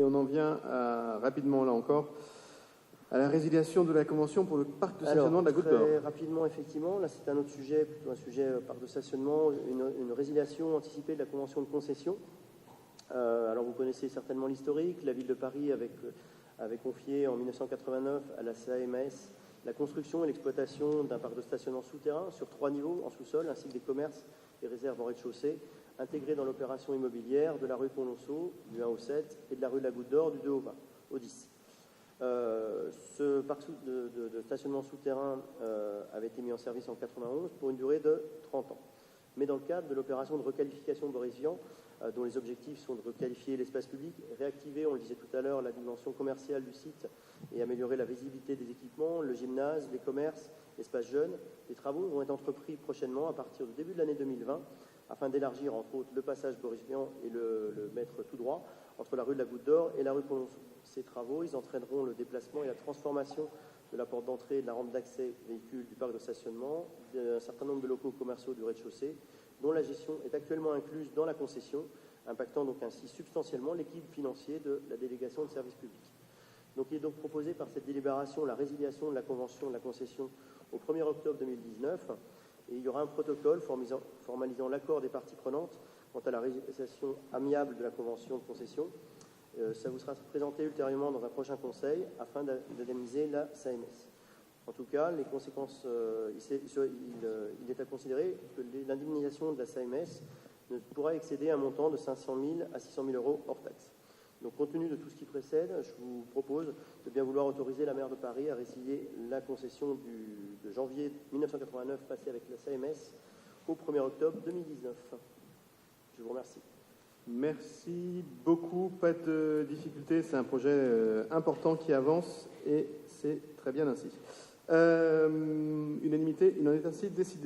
on en vient rapidement, là encore, à la résiliation de la convention pour le parc de stationnement de la Goutte d'Or. Très rapidement, effectivement, là c'est un autre sujet, plutôt un sujet parc de stationnement, une résiliation anticipée de la convention de concession. Alors vous connaissez certainement l'historique. La ville de Paris avait confié en 1989 à la SAMS la construction et l'exploitation d'un parc de stationnement souterrain sur 3 niveaux en sous-sol, ainsi que des commerces et réserves en rez-de-chaussée, intégrés dans l'opération immobilière de la rue Polonceau, du 1 au 7, et de la rue de la Goutte d'Or, du 2 au 20, au 10. Ce parc de stationnement souterrain avait été mis en service en 1991 pour une durée de 30 ans. Mais dans le cadre de l'opération de requalification Boris-Vian, dont les objectifs sont de requalifier l'espace public, réactiver, on le disait tout à l'heure, la dimension commerciale du site et améliorer la visibilité des équipements, le gymnase, les commerces, l'espace jeune, les travaux vont être entrepris prochainement à partir du début de l'année 2020 afin d'élargir entre autres le passage Boris-Vian et le mettre tout droit entre la rue de la Goutte d'Or et la rue Polonceau. Ces travaux, ils entraîneront le déplacement et la transformation de la porte d'entrée et de la rampe d'accès véhicules du parc de stationnement, d'un certain nombre de locaux commerciaux du rez-de-chaussée, dont la gestion est actuellement incluse dans la concession, impactant donc ainsi substantiellement l'équilibre financier de la délégation de services publics. Donc, il est donc proposé par cette délibération la résiliation de la convention de la concession au 1er octobre 2019, et il y aura un protocole formalisant l'accord des parties prenantes quant à la résiliation amiable de la convention de concession. Ça vous sera présenté ultérieurement dans un prochain conseil afin d'indemniser la SAMS. En tout cas, les conséquences, il est à considérer que l'indemnisation de la SAMS ne pourra excéder un montant de 500 000 à 600 000 euros hors taxe. Donc, compte tenu de tout ce qui précède, je vous propose de bien vouloir autoriser la maire de Paris à résilier la concession de janvier 1989 passée avec la SAMS au 1er octobre 2019. Je vous remercie. Merci beaucoup. Pas de difficulté. C'est un projet important qui avance et c'est très bien ainsi. Unanimité, il en est ainsi décidé.